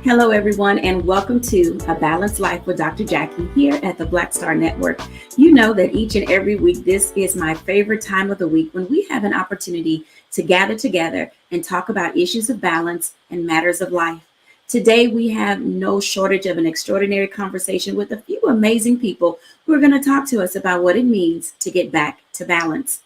Hello, everyone, and welcome to A Balanced Life with Dr. Jackie here at the Black Star Network. You know that each and every week, this is my favorite time of the week when we have an opportunity to gather together and talk about issues of balance and matters of life. Today, we have no shortage of an extraordinary conversation with a few amazing people who are going to talk to us about what it means to get back to balance.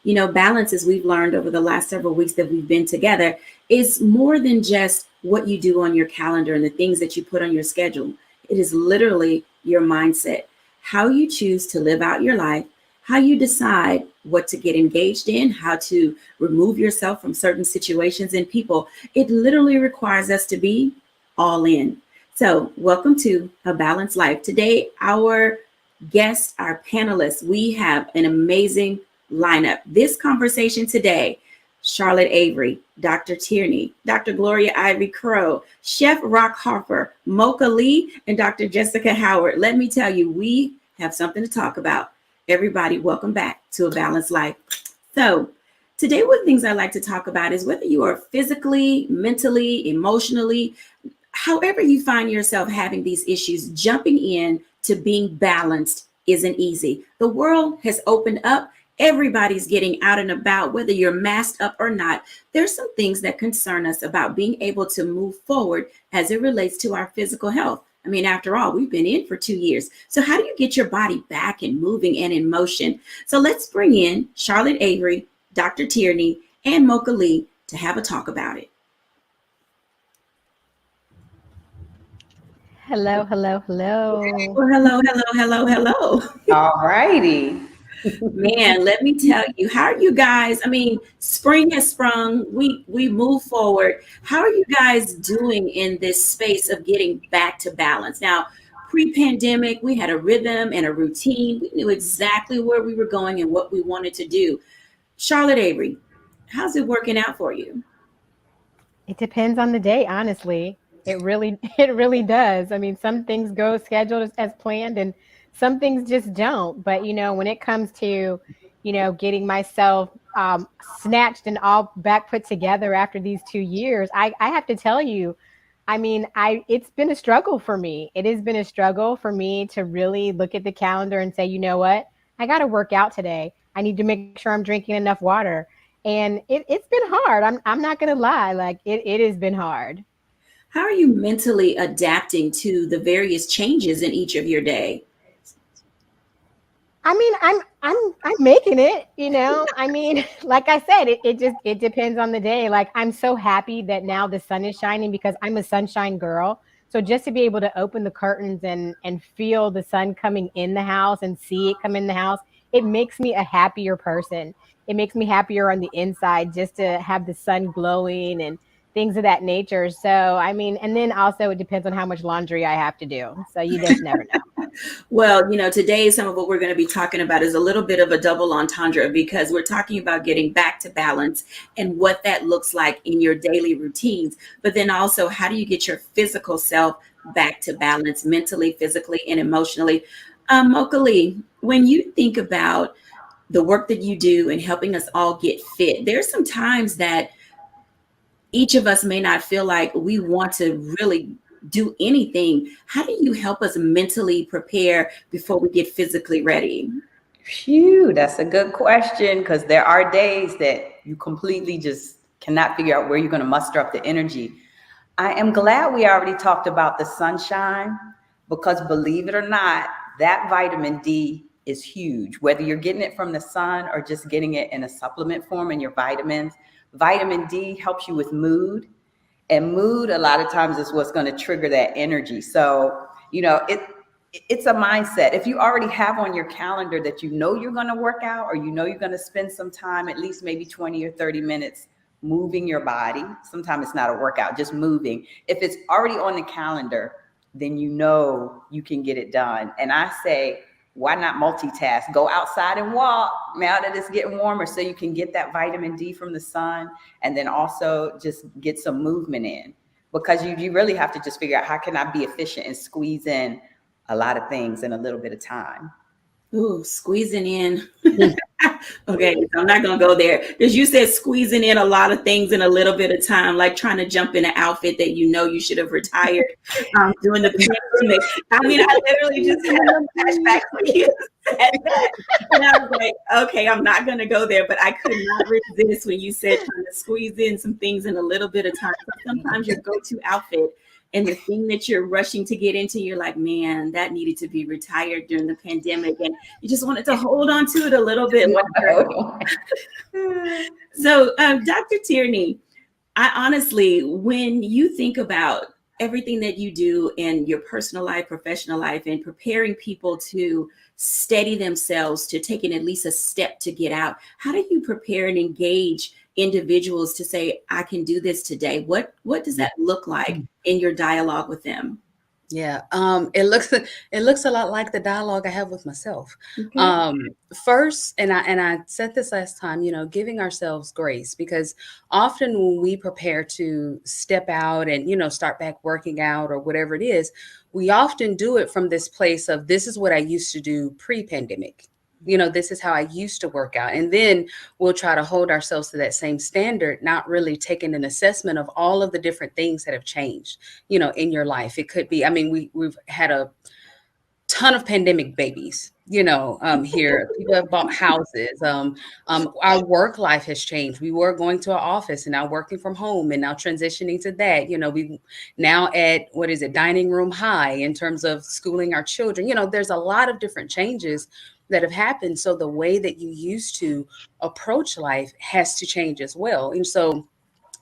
You know, balance, as we've learned over the last several weeks that we've been together, is more than just what you do on your calendar and the things that you put on your schedule. It is literally your mindset, how you choose to live out your life, how you decide what to get engaged in, how to remove yourself from certain situations and people. It literally requires us to be all in. So welcome to A Balanced Life. Today, our guests, our panelists, we have an amazing lineup. This conversation today, Charlotte Avery, Dr. Tierney, Dr. Gloria Ivy Crow, Chef GROCKHARPER, MOCHA Lee, and Dr. Jessica Howard. Let me tell you, we have something to talk about. Everybody, welcome back to A Balanced Life. So today, one of the things I like to talk about is whether you are physically, mentally, emotionally, however you find yourself having these issues, jumping in to being balanced isn't easy. The world has opened up. Everybody's getting out and about, whether you're masked up or not. There's some things that concern us about being able to move forward as it relates to our physical health. I mean, after all, we've been in for 2 years. So how do you get your body back and moving and in motion? So let's bring in Charlotte Avery, Dr. Tierney, and MOCHA Lee to have a talk about it. Hello, hello, hello. Well, hello. All righty. Man, let me tell you, how are you guys? I mean, spring has sprung. We move forward. How are you guys doing in this space of getting back to balance? Now, pre-pandemic, we had a rhythm and a routine. We knew exactly where we were going and what we wanted to do. Charlotte Avery, how's it working out for you? It depends on the day, honestly. It really does. I mean, some things go scheduled as planned and some things just don't. But, you know, when it comes to, you know, getting myself snatched and all back put together after these 2 years, I have to tell you, I mean, it's been a struggle for me. It has been a struggle for me to really look at the calendar and say, you know what, I got to work out today. I need to make sure I'm drinking enough water. And it's been hard. I'm not going to lie. Like it has been hard. How are you mentally adapting to the various changes in each of your day? I mean, I'm making it, you know. I mean, like I said, it depends on the day. Like I'm so happy that now the sun is shining because I'm a sunshine girl. So just to be able to open the curtains and feel the sun coming in the house and see it come in the house, it makes me a happier person. It makes me happier on the inside just to have the sun glowing and things of that nature. So, I mean, and then also it depends on how much laundry I have to do. So you just never know. Well, you know, today some of what we're going to be talking about is a little bit of a double entendre because we're talking about getting back to balance and what that looks like in your daily routines. But then also, how do you get your physical self back to balance mentally, physically, and emotionally? MOCHA Lee, when you think about the work that you do and helping us all get fit, there's some times that each of us may not feel like we want to really do anything. How do you help us mentally prepare before we get physically ready? Phew, that's a good question because there are days that you completely just cannot figure out where you're going to muster up the energy. I am glad we already talked about the sunshine because believe it or not, that vitamin D is huge. Whether you're getting it from the sun or just getting it in a supplement form in your vitamins, vitamin D helps you with mood. And mood, a lot of times, is what's going to trigger that energy. So, you know, it's a mindset. If you already have on your calendar that you know you're going to work out or you know you're going to spend some time, at least maybe 20 or 30 minutes moving your body. Sometimes it's not a workout, just moving. If it's already on the calendar, then you know you can get it done. And I say, why not multitask? Go outside and walk now that it's getting warmer so you can get that vitamin D from the sun and then also just get some movement in because you really have to just figure out how can I be efficient and squeeze in a lot of things in a little bit of time. Ooh, squeezing in Okay, so I'm not gonna go there because you said squeezing in a lot of things in a little bit of time, like trying to jump in an outfit that you know you should have retired during the pandemic. I mean, I literally just had a flashback when you said that, and I was like, okay, I'm not gonna go there, but I could not resist when you said trying to squeeze in some things in a little bit of time. Sometimes your go-to outfit and the thing that you're rushing to get into, you're like, man, that needed to be retired during the pandemic. And you just wanted to hold on to it a little bit longer. So, Dr. Tierney, I honestly, when you think about everything that you do in your personal life, professional life, and preparing people to steady themselves to taking at least a step to get out, how do you prepare and engage individuals to say, I can do this today? What does that look like in your dialogue with them? Yeah, it looks a lot like the dialogue I have with myself. Okay. First, and I said this last time, giving ourselves grace, because often when we prepare to step out and start back working out or whatever it is, we often do it from this place of, this is what I used to do pre-pandemic. This is how I used to work out. And then we'll try to hold ourselves to that same standard, not really taking an assessment of all of the different things that have changed, in your life. It could be, I mean, we've had a ton of pandemic babies, here. People have bought houses. Our work life has changed. We were going to an office and now working from home and now transitioning to that. We now at, what is it, dining room high in terms of schooling our children. There's a lot of different changes that have happened. So the way that you used to approach life has to change as well. And so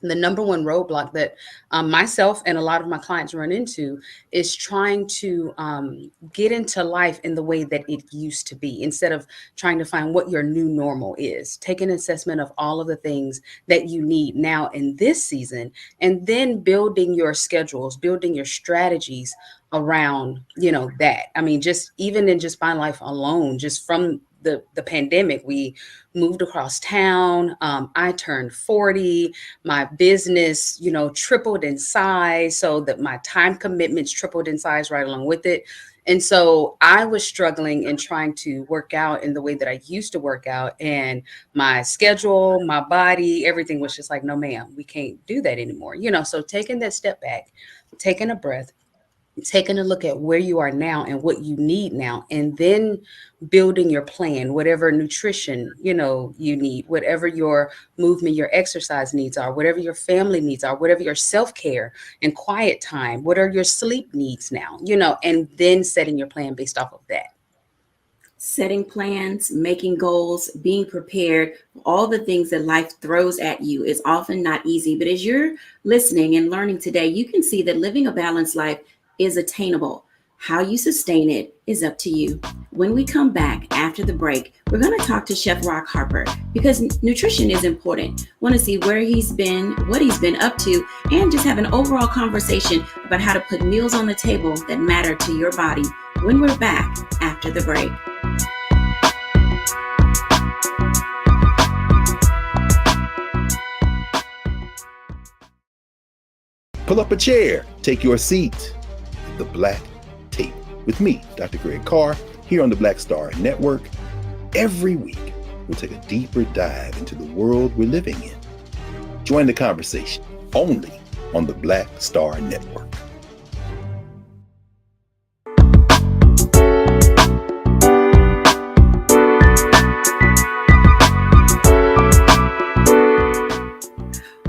the number one roadblock that myself and a lot of my clients run into is trying to get into life in the way that it used to be, instead of trying to find what your new normal is. Take an assessment of all of the things that you need now in this season, and then building your schedules, building your strategies around, that. I mean, just even in just my life alone, just from the pandemic, we moved across town. I turned 40. My business, tripled in size, so that my time commitments tripled in size right along with it. And so I was struggling and trying to work out in the way that I used to work out, and my schedule, my body, everything was just like, no, ma'am, we can't do that anymore. So taking that step back, taking a breath, taking a look at where you are now and what you need now, and then building your plan, whatever nutrition, you need, whatever your movement, your exercise needs are, whatever your family needs are, whatever your self-care and quiet time, what are your sleep needs now, and then setting your plan based off of that. Setting plans, making goals, being prepared, all the things that life throws at you is often not easy. But as you're listening and learning today, you can see that living a balanced life is attainable. How you sustain it is up to you. When we come back after the break, we're going to talk to Chef Rock Harper, because nutrition is important. Want to see where he's been, what he's been up to, and just have an overall conversation about how to put meals on the table that matter to your body when we're back after the break. Pull up a chair, take your seat. The Black Tape with me, Dr. Greg Carr, here on the Black Star Network. Every week, we'll take a deeper dive into the world we're living in. Join the conversation only on the Black Star Network.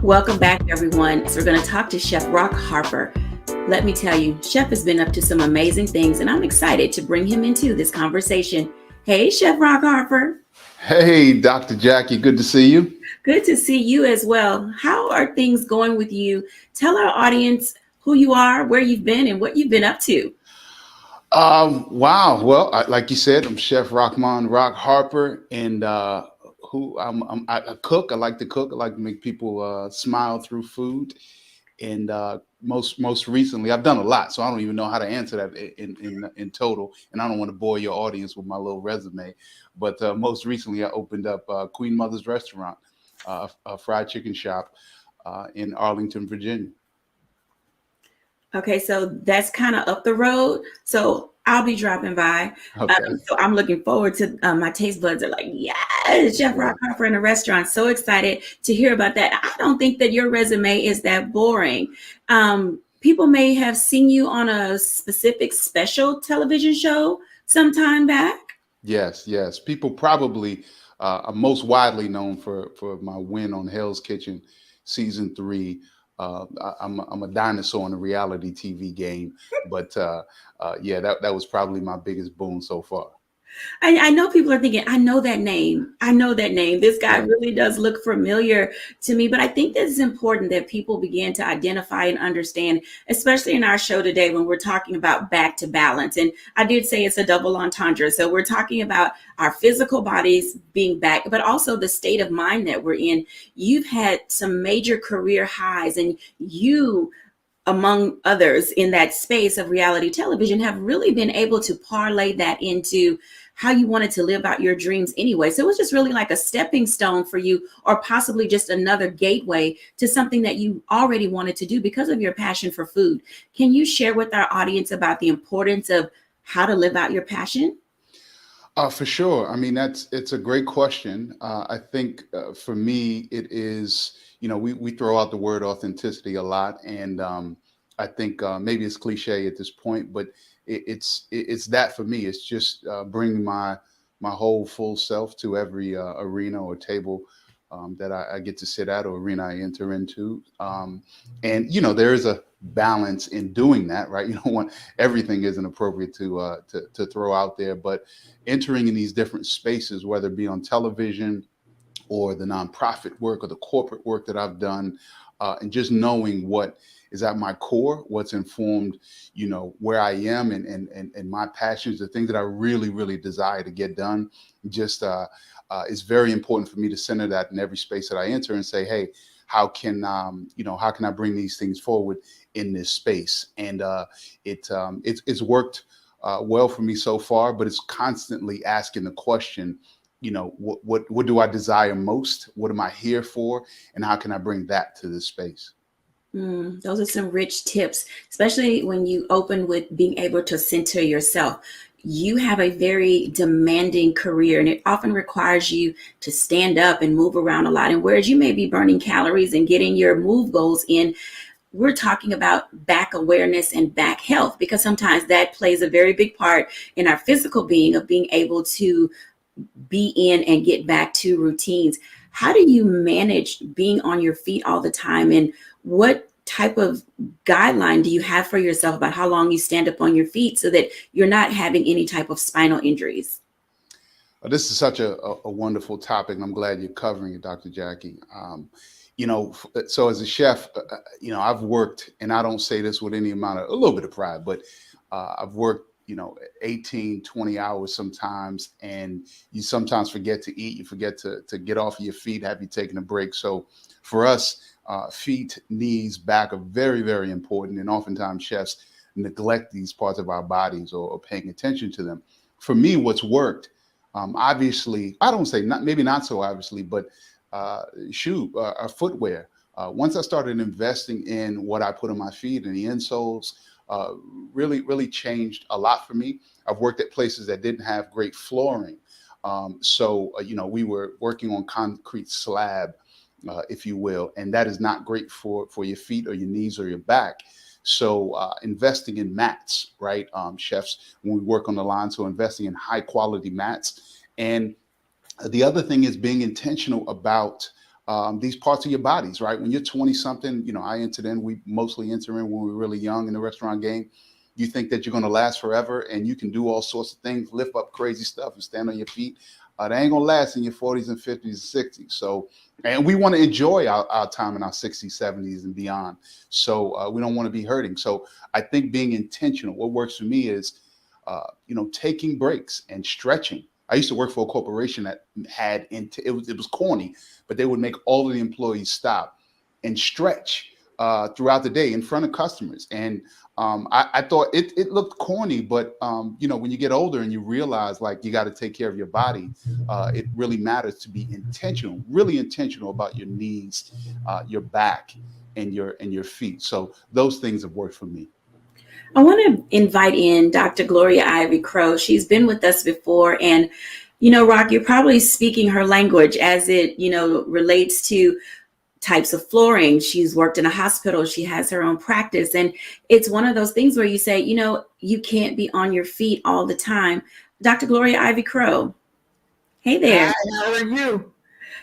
Welcome back, everyone. So we're going to talk to Chef Rock Harper. Let me tell you, Chef has been up to some amazing things, and I'm excited to bring him into this conversation. Hey, Chef Rock Harper. Hey, Dr. Jackie, good to see you. Good to see you as well. How are things going with you? Tell our audience who you are, where you've been, and what you've been up to. Wow. Well, like you said, I'm Chef Rockman Rock Harper, and I cook. I like to cook. I like to make people smile through food. And most recently, I've done a lot, so I don't even know how to answer that in total. And I don't want to bore your audience with my little resume. But most recently, I opened up Queen Mother's Restaurant, a fried chicken shop in Arlington, Virginia. Okay, so that's kind of up the road. So I'll be dropping by. Okay. So I'm looking forward to my taste buds are like, yes, Chef Yeah. ROCKHARPER in a restaurant. So excited to hear about that. I don't think that your resume is that boring. People may have seen you on a specific special television show sometime back. Yes, yes. People probably are most widely known for my win on Hell's Kitchen season 3. I'm a dinosaur in a reality TV game, but yeah, that was probably my biggest boon so far. I know people are thinking, I know that name. I know that name. This guy Yeah. really does look familiar to me. But I think that it's important that people begin to identify and understand, especially in our show today when we're talking about back to balance. And I did say it's a double entendre. So we're talking about our physical bodies being back, but also the state of mind that we're in. You've had some major career highs, and you, among others in that space of reality television, have really been able to parlay that into how you wanted to live out your dreams anyway. So it was just really like a stepping stone for you, or possibly just another gateway to something that you already wanted to do because of your passion for food. Can you share with our audience about the importance of how to live out your passion? For sure. I mean, it's a great question. I think for me, it is, we throw out the word authenticity a lot. And I think maybe it's cliche at this point, but it's that for me. It's just bringing my whole full self to every arena or table that I get to sit at, or arena I enter into. And, there is a balance in doing that, right? You don't want everything isn't appropriate to throw out there, but entering in these different spaces, whether it be on television or the nonprofit work or the corporate work that I've done, and just knowing what is at my core, what's informed, where I am and my passions, the things that I really, really desire to get done. Just it's very important for me to center that in every space that I enter and say, hey, how can I bring these things forward in this space? And it's worked well for me so far, but it's constantly asking the question, what do I desire most? What am I here for? And how can I bring that to this space? Those are some rich tips, especially when you open with being able to center yourself. You have a very demanding career, and it often requires you to stand up and move around a lot. And whereas you may be burning calories and getting your move goals in, we're talking about back awareness and back health, because sometimes that plays a very big part in our physical being, of being able to be in and get back to routines. How do you manage being on your feet all the time? And what type of guideline do you have for yourself about how long you stand up on your feet so that you're not having any type of spinal injuries? This is such a wonderful topic, and I'm glad you're covering it, Dr. Jackie. So as a chef, I've worked, and I don't say this with any amount of, a little bit of pride, but I've worked, 18, 20 hours sometimes, and you sometimes forget to eat, you forget to get off of your feet, have you taken a break. So for us, feet, knees, back are very, very important. And oftentimes chefs neglect these parts of our bodies or paying attention to them. For me, what's worked, obviously, I don't say maybe not so obviously, but footwear. Once I started investing in what I put on my feet and the insoles, really, really changed a lot for me. I've worked at places that didn't have great flooring. So we were working on concrete slab, if you will, and that is not great for your feet or your knees or your back. So investing in mats, right? Chefs, when we work on the line, so investing in high quality mats. And the other thing is being intentional about these parts of your bodies, right? When you're 20 something, I entered in, we mostly enter in when we were really young in the restaurant game. You think that you're going to last forever and you can do all sorts of things, lift up crazy stuff and stand on your feet. They ain't going to last in your 40s and 50s and 60s. So, and we want to enjoy our time in our 60s, 70s and beyond. So we don't want to be hurting. So I think being intentional, what works for me is, taking breaks and stretching. I used to work for a corporation that had, it was corny, but they would make all of the employees stop and stretch throughout the day in front of customers. And I thought it looked corny, but when you get older and you realize like you got to take care of your body, it really matters to be intentional, really intentional about your knees, your back, and your feet. So those things have worked for me. I want to invite in Dr. Gloria Ivy Crow. She's been with us before, and Rock, you're probably speaking her language as it, relates to types of flooring. She's worked in a hospital. She has her own practice. And it's one of those things where you say, you can't be on your feet all the time. Dr. Gloria Ivy Crow. Hey there. Hi, how are you?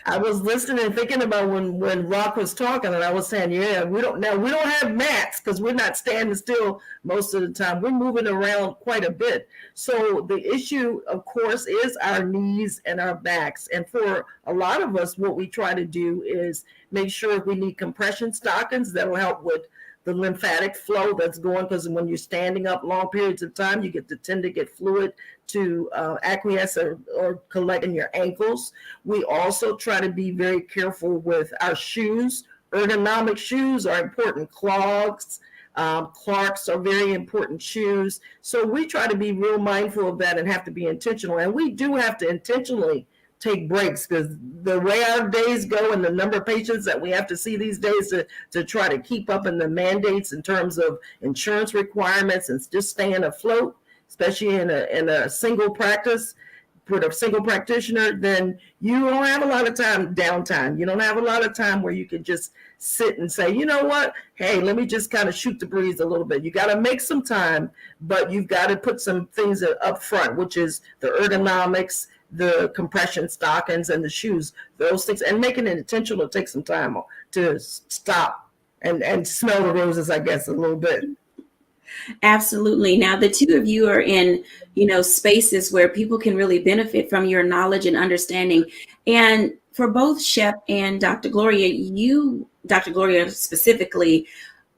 I was listening and thinking about when Rock was talking, and I was saying, yeah, we don't have mats because we're not standing still most of the time. We're moving around quite a bit. So the issue, of course, is our knees and our backs. And for a lot of us, what we try to do is make sure we need compression stockings that'll help with the lymphatic flow that's going, because when you're standing up long periods of time, you tend to get fluid to acquiesce or collect in your ankles. We also try to be very careful with our shoes. Ergonomic shoes are important. Clogs, Clarks are very important shoes. So we try to be real mindful of that and have to be intentional. And we do have to intentionally take breaks, because the way our days go and the number of patients that we have to see these days to try to keep up in the mandates in terms of insurance requirements and just staying afloat, especially in a single practice with a single practitioner, then you don't have a lot of downtime. You don't have a lot of time where you can just sit and say, you know what, hey, let me just kind of shoot the breeze a little bit. You got to make some time, but you've got to put some things up front, which is the ergonomics, the compression stockings, and the shoes, those things, and making it intentional to take some time to stop and smell the roses, I guess, a little bit. Absolutely. Now, the two of you are in, spaces where people can really benefit from your knowledge and understanding. And for both Shep and Dr. Gloria, you, Dr. Gloria specifically,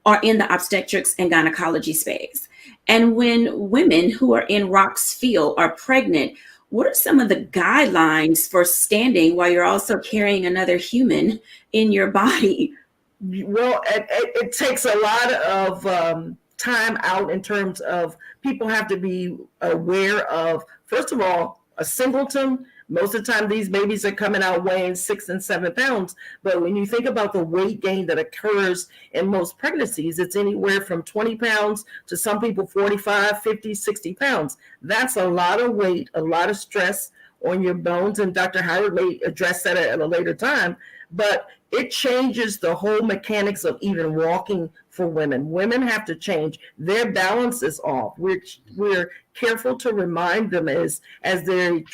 are in the obstetrics and gynecology space. And when women who are in Rock's field are pregnant, what are some of the guidelines for standing while you're also carrying another human in your body? Well, it takes a lot of time out in terms of people have to be aware of, first of all, a singleton. Most of the time, these babies are coming out weighing 6 and 7 pounds. But when you think about the weight gain that occurs in most pregnancies, it's anywhere from 20 pounds to some people 45, 50, 60 pounds. That's a lot of weight, a lot of stress on your bones. And Dr. Howard may address that at a later time. But it changes the whole mechanics of even walking for women. Women have to change. Their balance is off. We're careful to remind them as they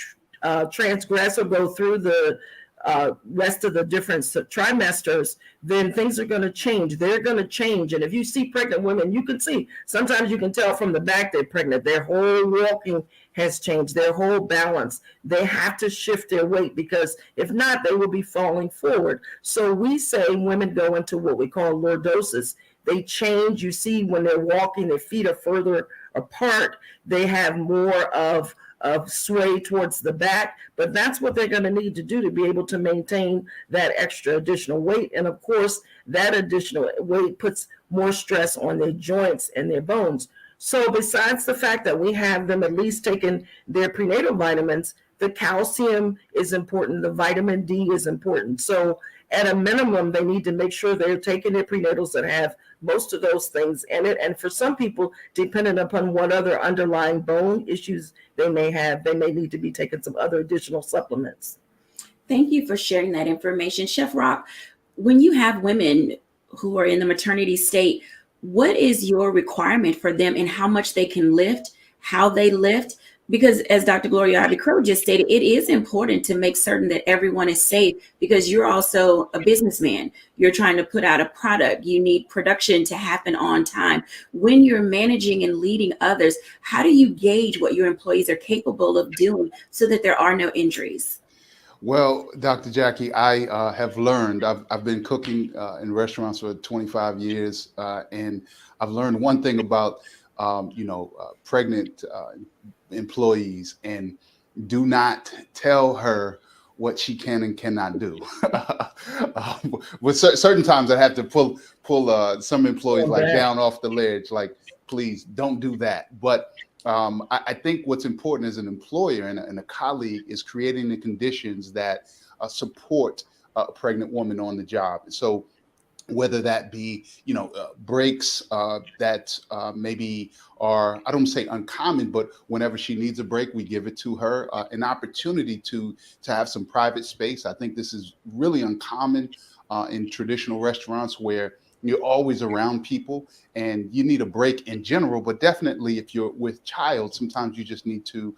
transgress or go through the rest of the different trimesters, then things are going to change. They're going to change. And if you see pregnant women, you can see, sometimes you can tell from the back they're pregnant. Their whole walking has changed, their whole balance. They have to shift their weight, because if not, they will be falling forward. So we say women go into what we call lordosis. They change. You see when they're walking, their feet are further apart. They have more of sway towards the back, but that's what they're going to need to do to be able to maintain that extra additional weight. And of course, that additional weight puts more stress on their joints and their bones. So besides the fact that we have them at least taking their prenatal vitamins, the calcium is important, the vitamin D is important. So at a minimum, they need to make sure they're taking their prenatals that have most of those things in it. And for some people, depending upon what other underlying bone issues they may have, they may need to be taking some other additional supplements. Thank you for sharing that information. Chef Rock, when you have women who are in the maternity state, what is your requirement for them and how much they can lift, how they lift? Because as Dr. Gloria Ivy Crow just stated, it is important to make certain that everyone is safe, because you're also a businessman. You're trying to put out a product. You need production to happen on time. When you're managing and leading others, how do you gauge what your employees are capable of doing so that there are no injuries? Well, Dr. Jackie, I have learned, I've been cooking in restaurants for 25 years, and I've learned one thing about, pregnant employees, and do not tell her what she can and cannot do. With certain times I have to pull some employees down off the ledge, like, please don't do that. But I think what's important as an employer and a colleague is creating the conditions that support a pregnant woman on the job. So whether that be, breaks that maybe are, I don't say uncommon, but whenever she needs a break, we give it to her, an opportunity to have some private space. I think this is really uncommon in traditional restaurants where you're always around people and you need a break in general, but definitely if you're with child, sometimes you just need to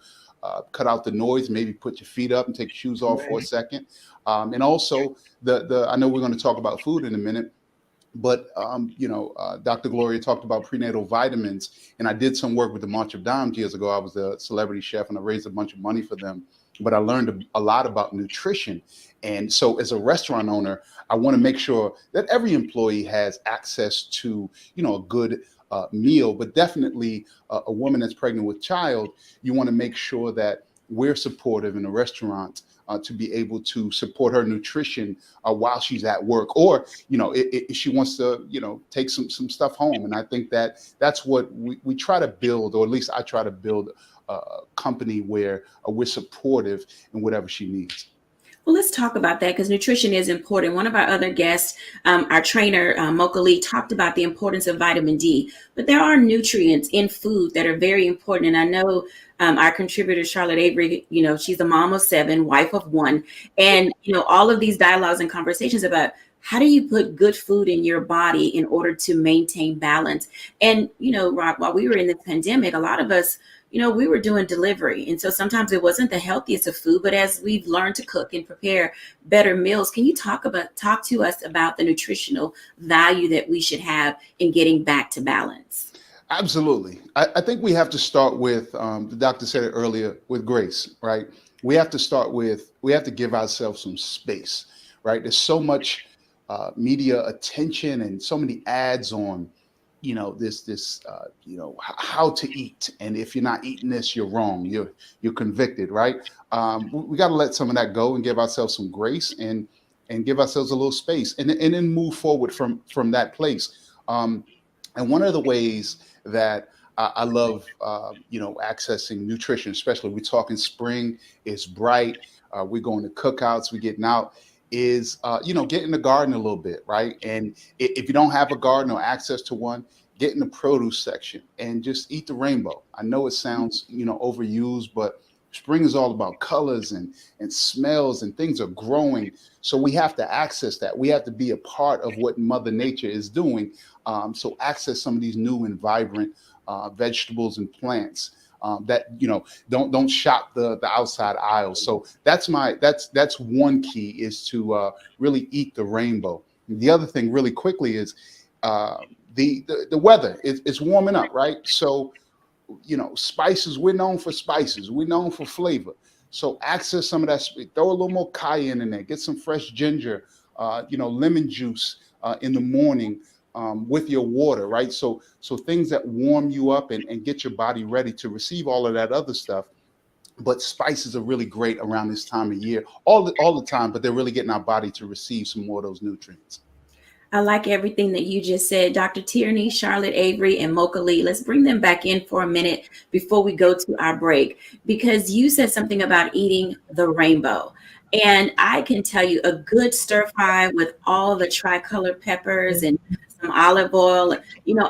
cut out the noise, maybe put your feet up and take your shoes off for a second. And also I know we're going to talk about food in a minute, but Dr. Gloria talked about prenatal vitamins, and I did some work with the March of Dimes years ago. I was a celebrity chef, and I raised a bunch of money for them. But I learned a lot about nutrition, and so as a restaurant owner, I want to make sure that every employee has access to a good meal. But definitely, a woman that's pregnant with child, you want to make sure that we're supportive in a restaurant to be able to support her nutrition while she's at work, or if she wants to take some stuff home. And I think that that's what we try to build, or at least I try to build a company where we're supportive in whatever she needs. Well, let's talk about that, because nutrition is important. One of our other guests, our trainer, MOCHALEE, talked about the importance of vitamin D, but there are nutrients in food that are very important. And I know our contributor, Charlotte Avery, she's a mom of 7, wife of 1, and, all of these dialogues and conversations about how do you put good food in your body in order to maintain balance. And, Rock, while we were in the pandemic, a lot of us, we were doing delivery. And so sometimes it wasn't the healthiest of food, but as we've learned to cook and prepare better meals, can you talk to us about the nutritional value that we should have in getting back to balance? Absolutely. I think we have to start with, the doctor said it earlier, with grace, right? We have to give ourselves some space, right? There's so much media attention and so many ads on how to eat, and if you're not eating this, you're wrong, you're convicted, right? We got to let some of that go and give ourselves some grace and give ourselves a little space, and then move forward from that place. And one of the ways that I love accessing nutrition, especially we're talking spring, it's bright, we're going to cookouts, we're getting out, is get in the garden a little bit, right? And if you don't have a garden or access to one, get in the produce section and just eat the rainbow. I know it sounds overused, but spring is all about colors and smells, and things are growing. So we have to access that. We have to be a part of what Mother Nature is doing. So access some of these new and vibrant vegetables and plants. That don't shop the outside aisles. So that's one key, is to really eat the rainbow. The other thing, really quickly, is the weather. It's warming up, right? So spices. We're known for spices. We're known for flavor. So access some of that. Throw a little more cayenne in there. Get some fresh ginger. Lemon juice in the morning. With your water, right? So things that warm you up and get your body ready to receive all of that other stuff. But spices are really great around this time of year, all the time, but they're really getting our body to receive some more of those nutrients. I like everything that you just said, Dr. Tierney, Charlotte Avery, and MOCHALEE. Let's bring them back in for a minute before we go to our break, because you said something about eating the rainbow. And I can tell you, a good stir fry with all the tricolor peppers and some olive oil,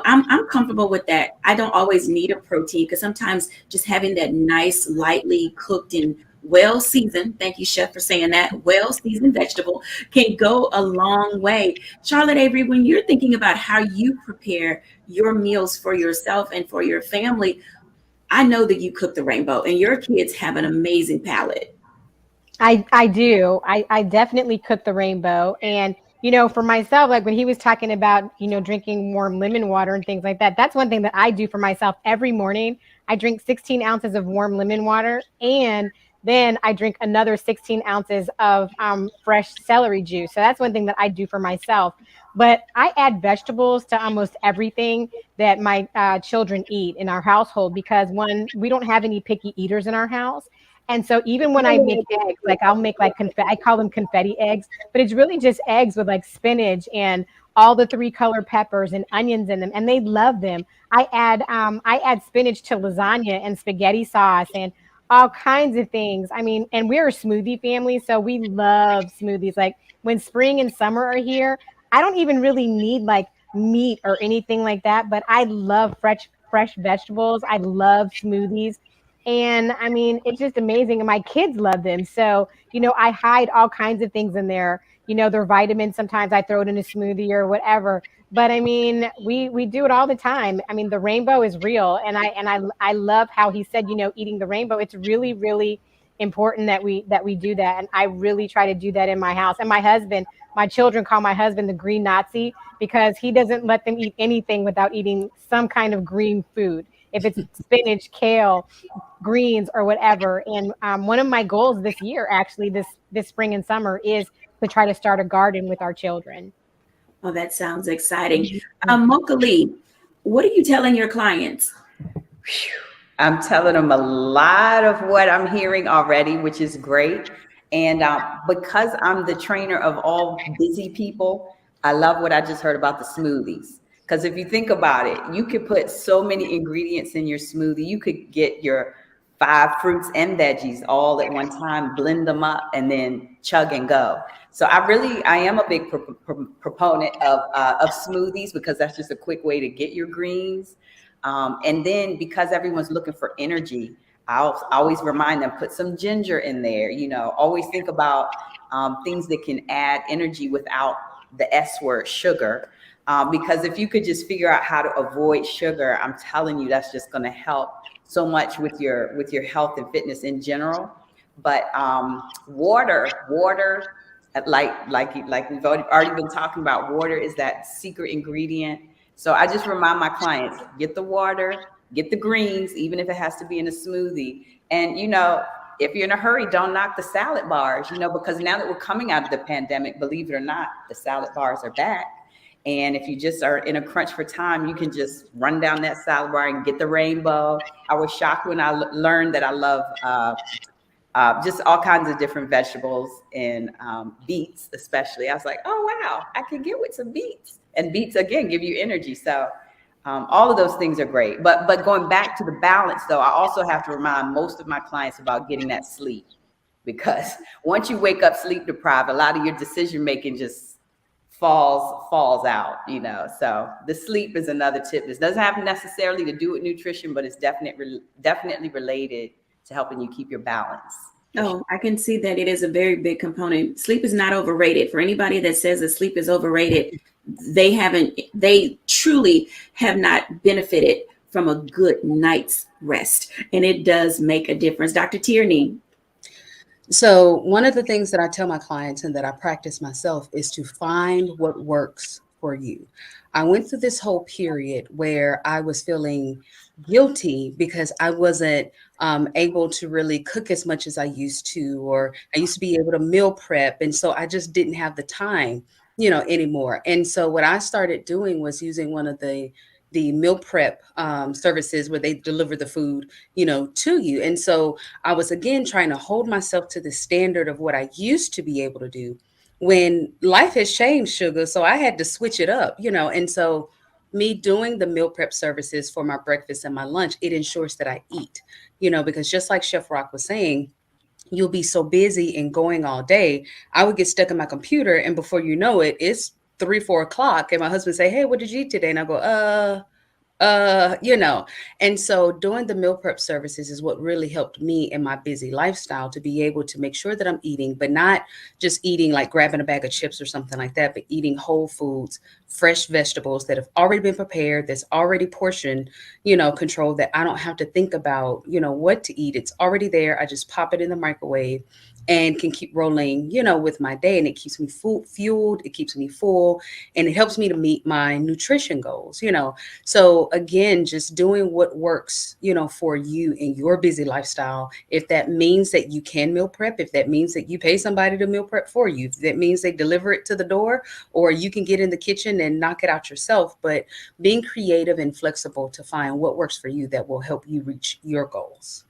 I'm comfortable with that. I don't always need a protein, because sometimes just having that nice, lightly cooked and well-seasoned, thank you, chef, for saying that, well-seasoned vegetable can go a long way. Charlotte Avery, when you're thinking about how you prepare your meals for yourself and for your family, I know that you cook the rainbow, and your kids have an amazing palate. I do. I definitely cook the rainbow. And, for myself, like when he was talking about, drinking warm lemon water and things like that, that's one thing that I do for myself every morning. I drink 16 ounces of warm lemon water, and then I drink another 16 ounces of fresh celery juice. So that's one thing that I do for myself. But I add vegetables to almost everything that my children eat in our household, because one, we don't have any picky eaters in our house. And so even when I make eggs, like I'll make like I call them confetti eggs, but it's really just eggs with like spinach and all the 3-color peppers and onions in them, and they love them. I add spinach to lasagna and spaghetti sauce and all kinds of things. I mean, and we're a smoothie family, so we love smoothies. Like when spring and summer are here, I don't even really need like meat or anything like that, but I love fresh vegetables. I love smoothies. And I mean, it's just amazing. And my kids love them. So, I hide all kinds of things in there. Their vitamins, sometimes I throw it in a smoothie or whatever. But I mean, we do it all the time. I mean, the rainbow is real. And I love how he said, eating the rainbow. It's really, really important that we do that. And I really try to do that in my house. And my children call my husband the green Nazi because he doesn't let them eat anything without eating some kind of green food. If it's spinach, kale, greens, or whatever. And one of my goals this year, actually, this spring and summer, is to try to start a garden with our children. Oh, that sounds exciting. Mochalee, what are you telling your clients? I'm telling them a lot of what I'm hearing already, which is great. And because I'm the trainer of all busy people, I love what I just heard about the smoothies. Because if you think about it, you could put so many ingredients in your smoothie. You could get your 5 fruits and veggies all at one time, blend them up, and then chug and go. So I am a big proponent of smoothies, because that's just a quick way to get your greens. And then because everyone's looking for energy, I'll always remind them, put some ginger in there. Always think about things that can add energy without the S word, sugar. Because if you could just figure out how to avoid sugar, I'm telling you, that's just going to help so much with your health and fitness in general. But water, like we've already been talking about, water is that secret ingredient. So I just remind my clients, get the water, get the greens, even if it has to be in a smoothie. And, if you're in a hurry, don't knock the salad bars, because now that we're coming out of the pandemic, believe it or not, the salad bars are back. And if you just are in a crunch for time, you can just run down that salad bar and get the rainbow. I was shocked when I learned that I love just all kinds of different vegetables and beets, especially. I was like, oh, wow, I can get with some beets. And beets, again, give you energy. So all of those things are great. But going back to the balance, though, I also have to remind most of my clients about getting that sleep. Because once you wake up sleep deprived, a lot of your decision making just falls out, So the sleep is another tip. This doesn't have necessarily to do with nutrition, but it's definitely related to helping you keep your balance. Oh, I can see that it is a very big component. Sleep is not overrated. For anybody that says that sleep is overrated, they truly have not benefited from a good night's rest. And it does make a difference. Dr. Tierney. So one of the things that I tell my clients and that I practice myself is to find what works for you. I went through this whole period where I was feeling guilty because I wasn't able to really cook as much as I used to, or I used to be able to meal prep. And so I just didn't have the time, anymore. And so what I started doing was using one of the meal prep services where they deliver the food, to you. And so I was, again, trying to hold myself to the standard of what I used to be able to do when life has changed, sugar. So I had to switch it up, and so me doing the meal prep services for my breakfast and my lunch, it ensures that I eat, because just like Chef Rock was saying, you'll be so busy and going all day. I would get stuck in my computer, and before you know it, it's 3-4 o'clock, and my husband say, hey, what did you eat today? And I go, and so doing the meal prep services is what really helped me in my busy lifestyle to be able to make sure that I'm eating, but not just eating like grabbing a bag of chips or something like that, but eating whole foods, fresh vegetables that have already been prepared, that's already portion, controlled, that I don't have to think about, what to eat. It's already there. I just pop it in the microwave and can keep rolling, with my day. And it keeps me fueled, it keeps me full, and it helps me to meet my nutrition goals, So again, just doing what works, for you in your busy lifestyle. If that means that you can meal prep, if that means that you pay somebody to meal prep for you, if that means they deliver it to the door, or you can get in the kitchen and knock it out yourself, but being creative and flexible to find what works for you that will help you reach your goals.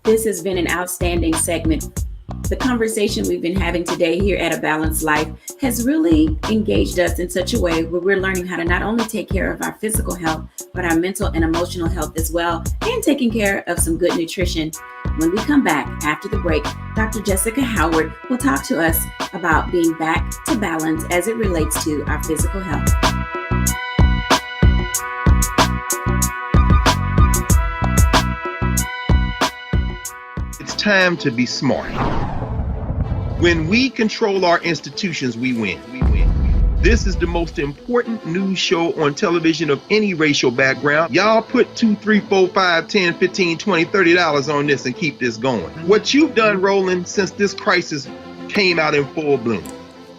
This has been an outstanding segment The conversation we've been having today here at A Balanced Life has really engaged us in such a way where we're learning how to not only take care of our physical health, but our mental and emotional health as well, and taking care of some good nutrition. When we come back after the break, Dr. Jessica Howard will talk to us about being back to balance as it relates to our physical health. It's time to be smart. When we control our institutions, we win. This is the most important news show on television of any racial background. Y'all put $2, $3, $4, $5, $10, $15, $20, $30 on this and keep this going. What you've done, Roland, since this crisis came out in full bloom.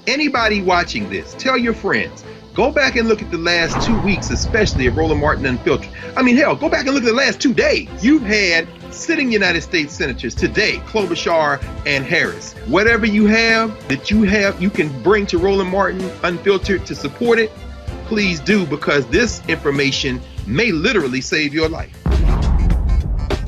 Anybody watching this, tell your friends. Go back and look at the last 2 weeks, especially of Roland Martin Unfiltered. I mean, hell, go back and look at the last 2 days. You've had sitting United States senators today, Klobuchar and Harris. Whatever you have that you can bring to Roland Martin Unfiltered to support it, please do, because this information may literally save your life.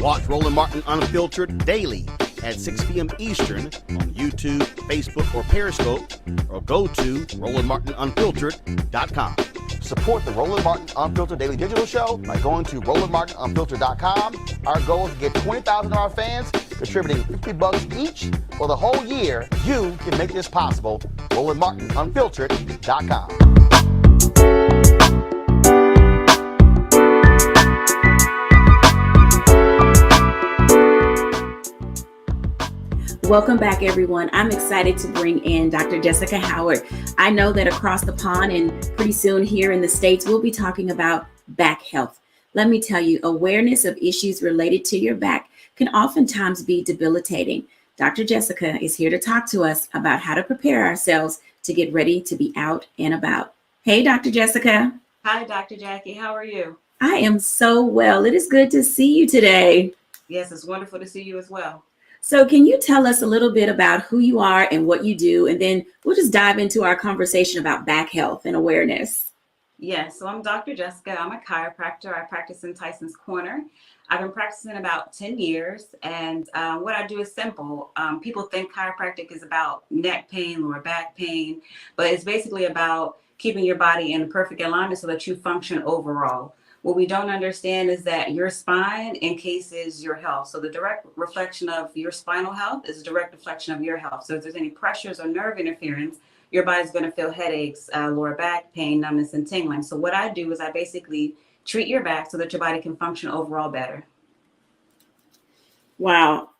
Watch Roland Martin Unfiltered daily at 6 p.m. Eastern on YouTube, Facebook, or Periscope, or go to RolandMartinUnfiltered.com. Support the Roland Martin Unfiltered Daily Digital Show by going to RolandMartinUnfiltered.com. Our goal is to get 20,000 of our fans contributing $50 each for the whole year. You can make this possible. RolandMartinUnfiltered.com. Welcome back, everyone. I'm excited to bring in Dr. Jessica Howard. I know that across the pond and pretty soon here in the States, we'll be talking about back health. Let me tell you, awareness of issues related to your back can oftentimes be debilitating. Dr. Jessica is here to talk to us about how to prepare ourselves to get ready to be out and about. Hey, Dr. Jessica. Hi, Dr. Jackie. How are you? I am so well. It is good to see you today. Yes, it's wonderful to see you as well. So can you tell us a little bit about who you are and what you do, and then we'll just dive into our conversation about back health and awareness. Yes, so I'm Dr. Jessica. I'm a chiropractor. I practice in Tyson's Corner. I've been practicing about 10 years, and what I do is simple. People think chiropractic is about neck pain or back pain, but it's basically about keeping your body in perfect alignment so that you function overall. What we don't understand is that your spine encases your health. So the direct reflection of your spinal health is a direct reflection of your health. So if there's any pressures or nerve interference, your body's going to feel headaches, lower back pain, numbness, and tingling. So what I do is I basically treat your back so that your body can function overall better. Wow.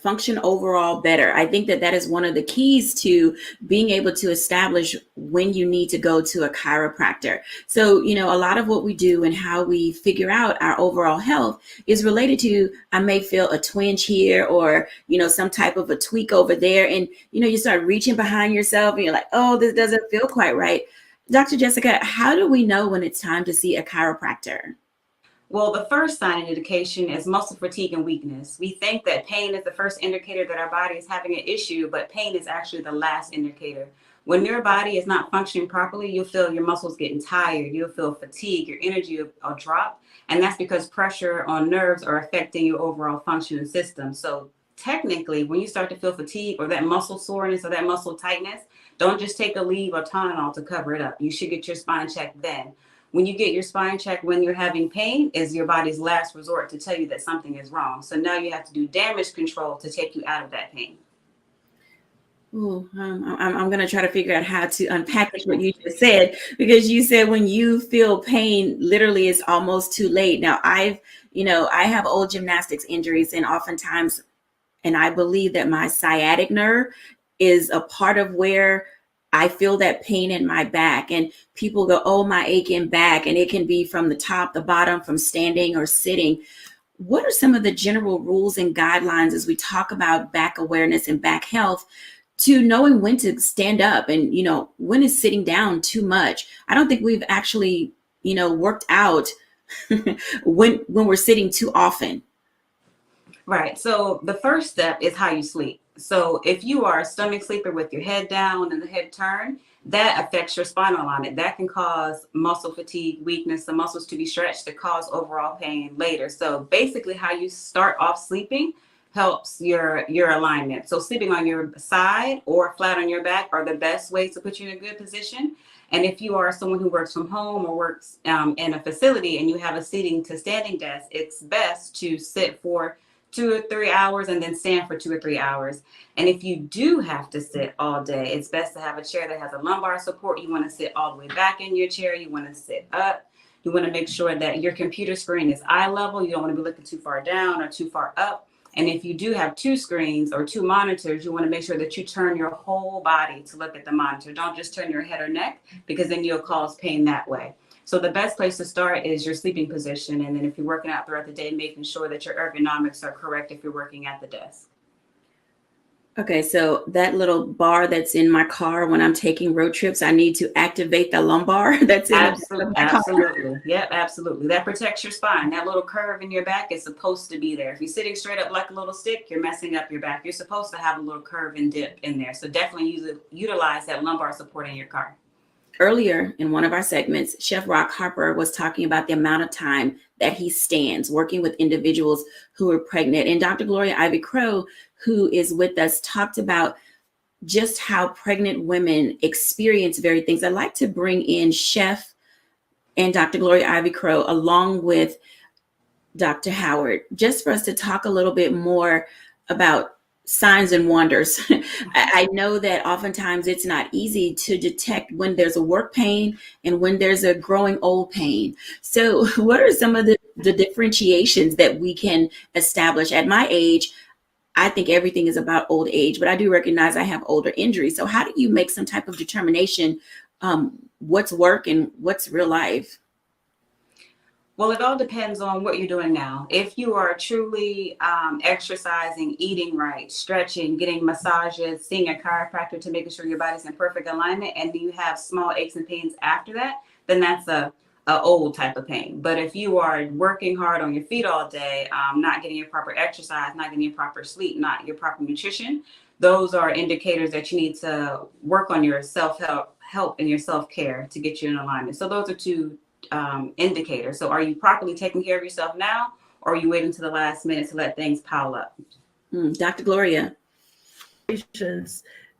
Function overall better. I think that is one of the keys to being able to establish when you need to go to a chiropractor. So, a lot of what we do and how we figure out our overall health is related to, I may feel a twinge here or, some type of a tweak over there. And, you start reaching behind yourself and you're like, oh, this doesn't feel quite right. Dr. Jessica, how do we know when it's time to see a chiropractor? Well, the first sign and indication is muscle fatigue and weakness. We think that pain is the first indicator that our body is having an issue, but pain is actually the last indicator. When your body is not functioning properly, you'll feel your muscles getting tired, you'll feel fatigue, your energy will drop, and that's because pressure on nerves are affecting your overall functioning system. So technically, when you start to feel fatigue or that muscle soreness or that muscle tightness, don't just take Aleve or Tylenol to cover it up. You should get your spine checked then. When you get your spine checked when you're having pain is your body's last resort to tell you that something is wrong. So now you have to do damage control to take you out of that pain. Ooh, I'm going to try to figure out how to unpack what you just said, because you said when you feel pain, literally it's almost too late. Now I have old gymnastics injuries, and oftentimes, and I believe that my sciatic nerve is a part of where I feel that pain in my back, and people go, oh, my aching back. And it can be from the top, the bottom, from standing or sitting. What are some of the general rules and guidelines as we talk about back awareness and back health to knowing when to stand up and, when is sitting down too much? I don't think we've actually, worked out when we're sitting too often. Right. So the first step is how you sleep. So if you are a stomach sleeper with your head down and the head turned, that affects your spinal alignment. That can cause muscle fatigue, weakness, the muscles to be stretched to cause overall pain later. So basically how you start off sleeping helps your alignment. So sleeping on your side or flat on your back are the best ways to put you in a good position. And if you are someone who works from home or works in a facility and you have a seating to standing desk, it's best to sit for 2 or 3 hours and then stand for 2 or 3 hours. And if you do have to sit all day, it's best to have a chair that has a lumbar support. You want to sit all the way back in your chair. You want to sit up. You want to make sure that your computer screen is eye level. You don't want to be looking too far down or too far up. And if you do have 2 screens or 2 monitors, you want to make sure that you turn your whole body to look at the monitor. Don't just turn your head or neck, because then you'll cause pain that way. So the best place to start is your sleeping position. And then if you're working out throughout the day, making sure that your ergonomics are correct if you're working at the desk. Okay, so that little bar that's in my car when I'm taking road trips, I need to activate the lumbar that's in Absolutely, the car. absolutely. Yep, absolutely. That protects your spine. That little curve in your back is supposed to be there. If you're sitting straight up like a little stick, you're messing up your back. You're supposed to have a little curve and dip in there. So definitely utilize that lumbar support in your car. Earlier in one of our segments, Chef GROCKHARPER was talking about the amount of time that he stands working with individuals who are pregnant. And Dr. Gloria Ivy-Crowe, who is with us, talked about just how pregnant women experience varied things. I'd like to bring in Chef and Dr. Gloria Ivy-Crowe along with Dr. Howard, just for us to talk a little bit more about signs and wonders. I know that oftentimes it's not easy to detect when there's a work pain and when there's a growing old pain. So what are some of the differentiations that we can establish? At my age, I think everything is about old age, but I do recognize I have older injuries. So how do you make some type of determination what's work and what's real life? Well, it all depends on what you're doing now. If you are truly exercising, eating right, stretching, getting massages, seeing a chiropractor to making sure your body's in perfect alignment, and you have small aches and pains after that, then that's a old type of pain. But if you are working hard on your feet all day, not getting your proper exercise, not getting your proper sleep, not your proper nutrition, those are indicators that you need to work on your self-help and your self-care to get you in alignment. So those are 2 indicators. So are you properly taking care of yourself now, or are you waiting to the last minute to let things pile up? Dr. Gloria.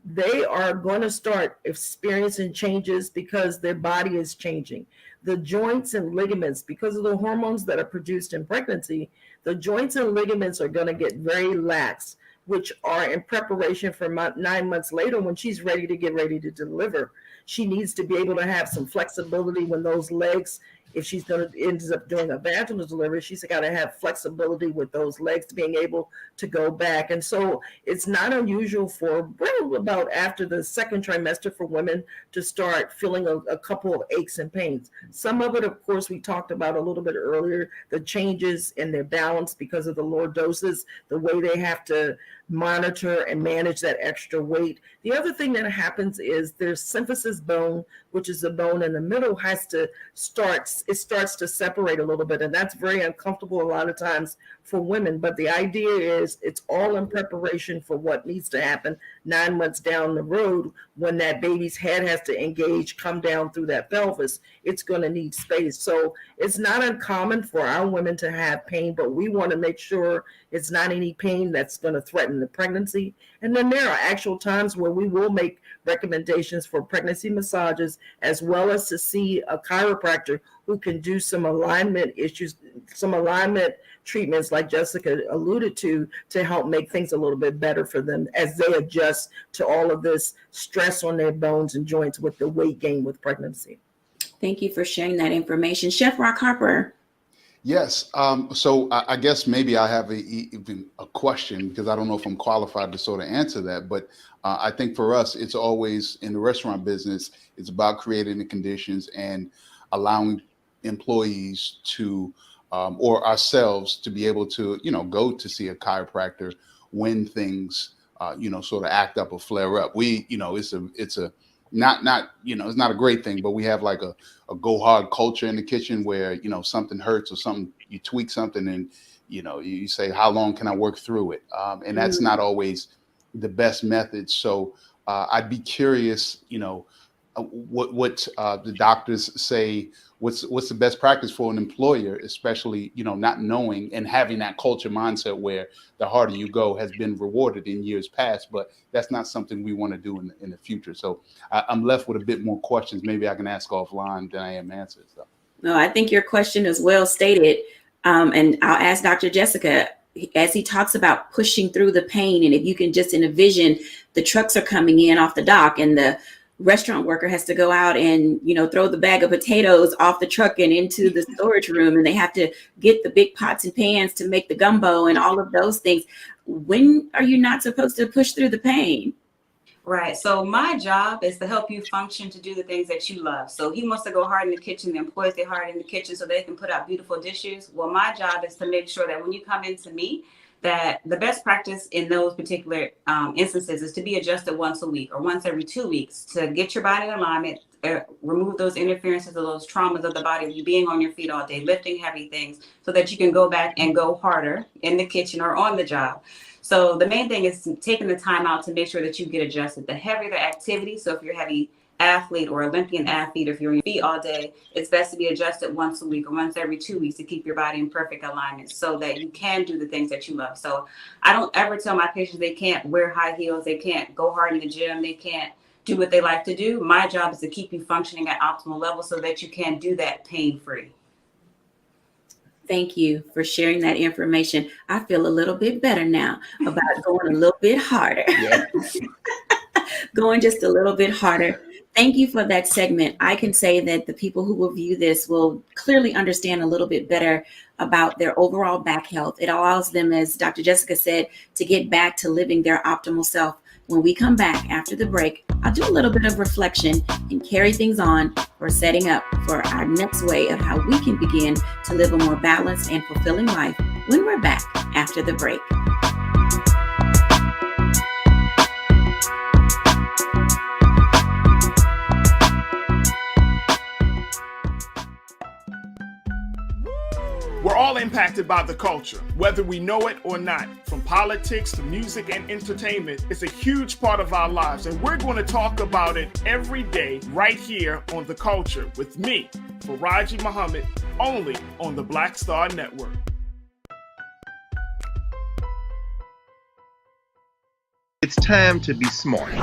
They are going to start experiencing changes because their body is changing. The joints and ligaments, because of the hormones that are produced in pregnancy, the joints and ligaments are going to get very lax, which are in preparation for 9 months later when she's ready to deliver. She needs to be able to have some flexibility when those legs, if she's going to ends up doing a vaginal delivery, she's got to have flexibility with those legs to being able to go back. And so it's not unusual for about after the 2nd trimester for women to start feeling a couple of aches and pains. Some of it, of course, we talked about a little bit earlier, the changes in their balance because of the lower doses, the way they have to monitor and manage that extra weight. The other thing that happens is their symphysis bone, which is the bone in the middle, starts to separate a little bit, and that's very uncomfortable a lot of times for women. But the idea is it's all in preparation for what needs to happen 9 months down the road when that baby's head has to engage, come down through that pelvis. It's going to need space. So it's not uncommon for our women to have pain, but we want to make sure it's not any pain that's going to threaten the pregnancy. And then there are actual times where we will make recommendations for pregnancy massages, as well as to see a chiropractor who can do some alignment issues, some alignment treatments like Jessica alluded to help make things a little bit better for them as they adjust to all of this stress on their bones and joints with the weight gain with pregnancy. Thank you for sharing that information. Chef GROCKHARPER. Yes. So I guess maybe I have even a question, because I don't know if I'm qualified to sort of answer that. But I think for us, it's always in the restaurant business, it's about creating the conditions and allowing employees to or ourselves to be able to, go to see a chiropractor when things, sort of act up or flare up. It's not a great thing, but we have like a go hard culture in the kitchen where, something hurts or something, you tweak something and, you say, how long can I work through it? And that's not always the best method. So I'd be curious, what the doctors say, what's the best practice for an employer, especially, not knowing and having that culture mindset where the harder you go has been rewarded in years past, but that's not something we want to do in the future. So I'm left with a bit more questions. Maybe I can ask offline than I am answers. So. No, I think your question is well stated. And I'll ask Dr. Jessica, as he talks about pushing through the pain, and if you can just envision the trucks are coming in off the dock and the restaurant worker has to go out and, throw the bag of potatoes off the truck and into the storage room, and they have to get the big pots and pans to make the gumbo and all of those things. When are you not supposed to push through the pain? Right. So my job is to help you function to do the things that you love. So he wants to go hard in the kitchen. The employees get hard in the kitchen so they can put out beautiful dishes. Well, my job is to make sure that when you come into me, that the best practice in those particular instances is to be adjusted once a week or once every 2 weeks to get your body in alignment, remove those interferences or those traumas of the body of you being on your feet all day, lifting heavy things, so that you can go back and go harder in the kitchen or on the job. So the main thing is taking the time out to make sure that you get adjusted. The heavier the activity, so if you're a heavy athlete or Olympian athlete, if you're on your feet all day, it's best to be adjusted once a week or once every 2 weeks to keep your body in perfect alignment so that you can do the things that you love. So I don't ever tell my patients they can't wear high heels, they can't go hard in the gym, they can't do what they like to do. My job is to keep you functioning at optimal levels so that you can do that pain-free. Thank you for sharing that information. I feel a little bit better now about going a little bit harder. Yeah. Going just a little bit harder. Thank you for that segment. I can say that the people who will view this will clearly understand a little bit better about their overall back health. It allows them, as Dr. Jessica said, to get back to living their optimal self. When we come back after the break, I'll do a little bit of reflection and carry things on for setting up for our next way of how we can begin to live a more balanced and fulfilling life when we're back after the break. We're all impacted by the culture, whether we know it or not. From politics to music and entertainment, it's a huge part of our lives, and we're going to talk about it every day right here on The Culture with me, Faraji Muhammad, only on the Black Star Network. It's time to be smart.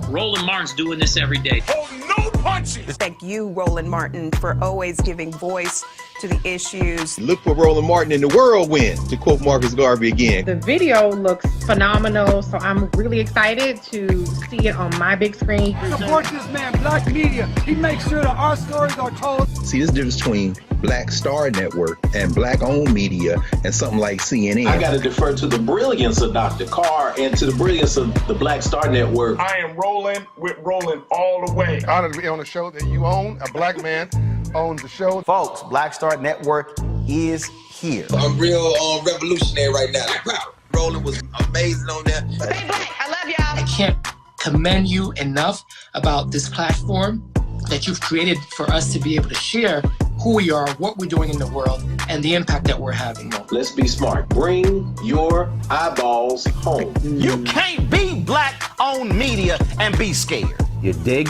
Roland Martin's doing this every day. Oh, no punching! Thank you, Roland Martin, for always giving voice to the issues. Look for Roland Martin in the whirlwind, to quote Marcus Garvey again. The video looks phenomenal, so I'm really excited to see it on my big screen. Support this man, Black Media. He makes sure that our stories are told. See, there's a difference between Black Star Network and Black-owned media and something like CNN. I got to defer to the brilliance of Dr. Carr and to the brilliance of the Black Star Network. I am rolling with Roland all the way. Honored to be on a show that you own. A black man owns the show. Folks, Black Star Network is here. I'm real revolutionary right now. Roland was amazing on there. Hey, Black, I love y'all. I can't commend you enough about this platform that you've created for us to be able to share who we are, what we're doing in the world, and the impact that we're having. Let's be smart. Bring your eyeballs home. You can't be Black-owned media and be scared. You dig?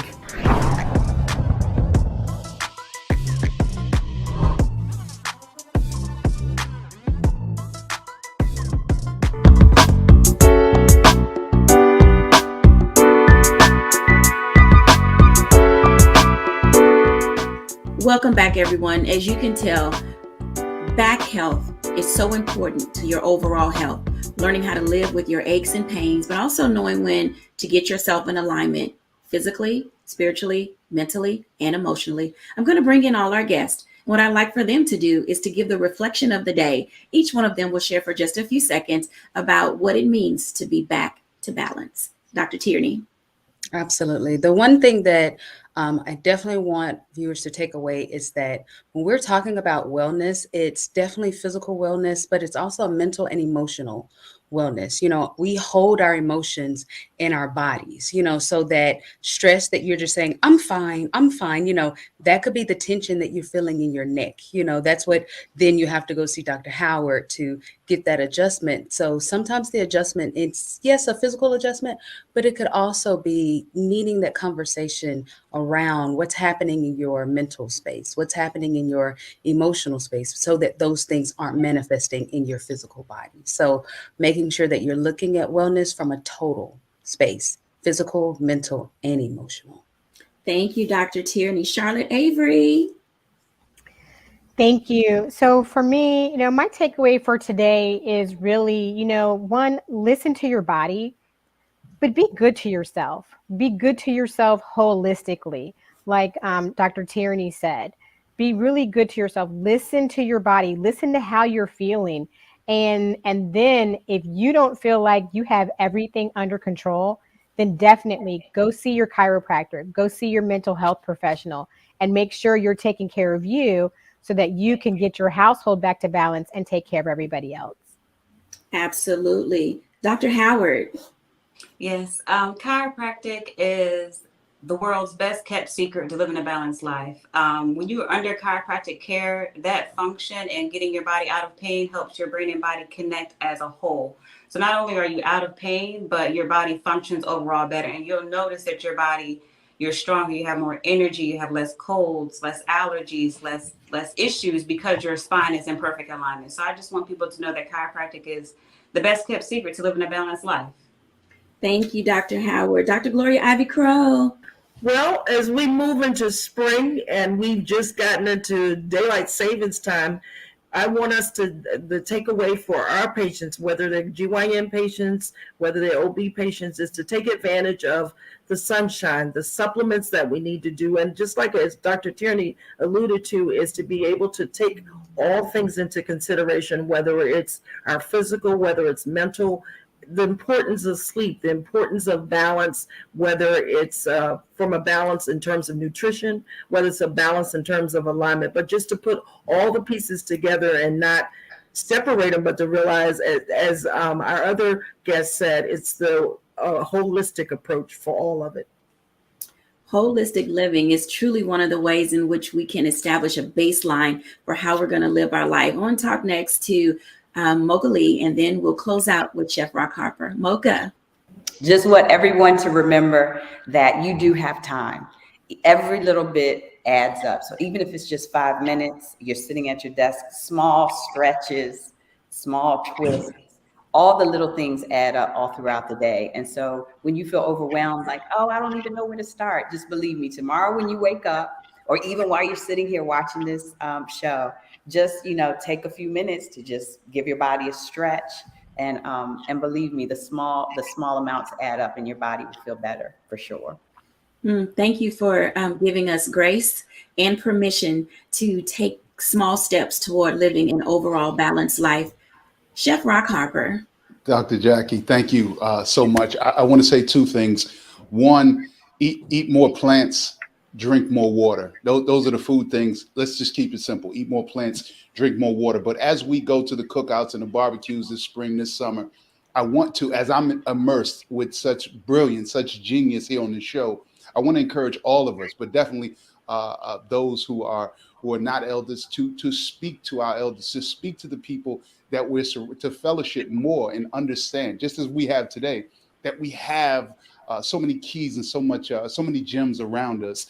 Welcome back, everyone. As you can tell, back health is so important to your overall health. Learning how to live with your aches and pains, but also knowing when to get yourself in alignment physically, spiritually, mentally, and emotionally. I'm going to bring in all our guests. What I'd like for them to do is to give the reflection of the day. Each one of them will share for just a few seconds about what it means to be back to balance. Dr. Tierney. Absolutely. The one thing that I definitely want viewers to take away is that when we're talking about wellness, it's definitely physical wellness, but it's also mental and emotional wellness. We hold our emotions in our bodies, so that stress that you're just saying, I'm fine, that could be the tension that you're feeling in your neck. That's what, then you have to go see Dr. Howard to get that adjustment. So sometimes the adjustment, it's, yes, a physical adjustment, but it could also be needing that conversation around what's happening in your mental space, what's happening in your emotional space, so that those things aren't manifesting in your physical body. So making sure that you're looking at wellness from a total space, physical, mental, and emotional. Thank you, Dr. Tierney. Charlotte Avery. Thank you. So for me, my takeaway for today is really, one, listen to your body, but be good to yourself. Be good to yourself holistically. Like Dr. Tierney said, be really good to yourself. Listen to your body. Listen to how you're feeling. And then if you don't feel like you have everything under control, then definitely go see your chiropractor, go see your mental health professional, and make sure you're taking care of you so that you can get your household back to balance and take care of everybody else. Absolutely. Dr. Howard. Yes, chiropractic is the world's best kept secret to living a balanced life. When you are under chiropractic care, that function and getting your body out of pain helps your brain and body connect as a whole. So not only are you out of pain, but your body functions overall better. And you'll notice that your body, you're stronger, you have more energy, you have less colds, less allergies, less issues, because your spine is in perfect alignment. So I just want people to know that chiropractic is the best kept secret to living a balanced life. Thank you, Dr. Howard. Dr. Gloria Ivy Crow. Well, as we move into spring and we've just gotten into daylight savings time, I want us to, the takeaway for our patients, whether they're GYN patients, whether they're OB patients, is to take advantage of the sunshine, the supplements that we need to do. And just like as Dr. Tierney alluded to, is to be able to take all things into consideration, whether it's our physical, whether it's mental, the importance of sleep, the importance of balance, whether it's from a balance in terms of nutrition, whether it's a balance in terms of alignment, but just to put all the pieces together and not separate them, but to realize, as our other guest said, it's the holistic approach for all of it. Holistic living is truly one of the ways in which we can establish a baseline for how we're going to live our life. I want to talk next to Mocha Lee, and then we'll close out with Chef Rock Harper. Mocha. Just want everyone to remember that you do have time. Every little bit adds up. So even if it's just 5 minutes, you're sitting at your desk, small stretches, small twists, all the little things add up all throughout the day. And so when you feel overwhelmed, like, oh, I don't even know where to start, just believe me, tomorrow when you wake up, or even while you're sitting here watching this show, just, take a few minutes to just give your body a stretch. And believe me, the small amounts add up and your body will feel better for sure. Thank you for giving us grace and permission to take small steps toward living an overall balanced life. Chef Rock Harper. Dr. Jackie, thank you so much. I want to say two things. One, eat more plants, drink more water. Those are the food things. Let's just keep it simple. Eat more plants, drink more water. But as we go to the cookouts and the barbecues this spring, this summer, I want to, as I'm immersed with such brilliance, such genius here on the show, I want to encourage all of us, but definitely those who are not elders, to speak to our elders, to speak to the people that we're to fellowship more and understand, just as we have today, that we have so many keys and so many gems around us,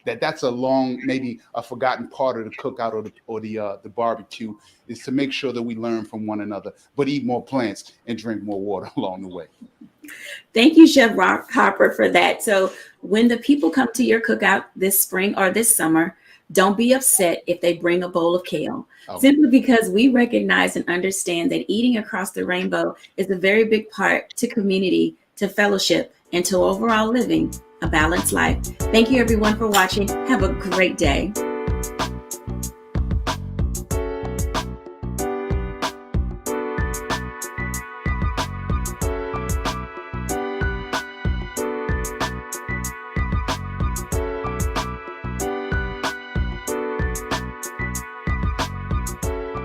that's a long, maybe a forgotten part of the cookout or the barbecue, is to make sure that we learn from one another, but eat more plants and drink more water along the way. Thank you, Chef Rock Harper, for that. So when the people come to your cookout this spring or this summer, don't be upset if they bring a bowl of kale, simply because we recognize and understand that eating across the rainbow is a very big part to community, to fellowship, and to overall living a balanced life. Thank you, everyone, for watching. Have a great day.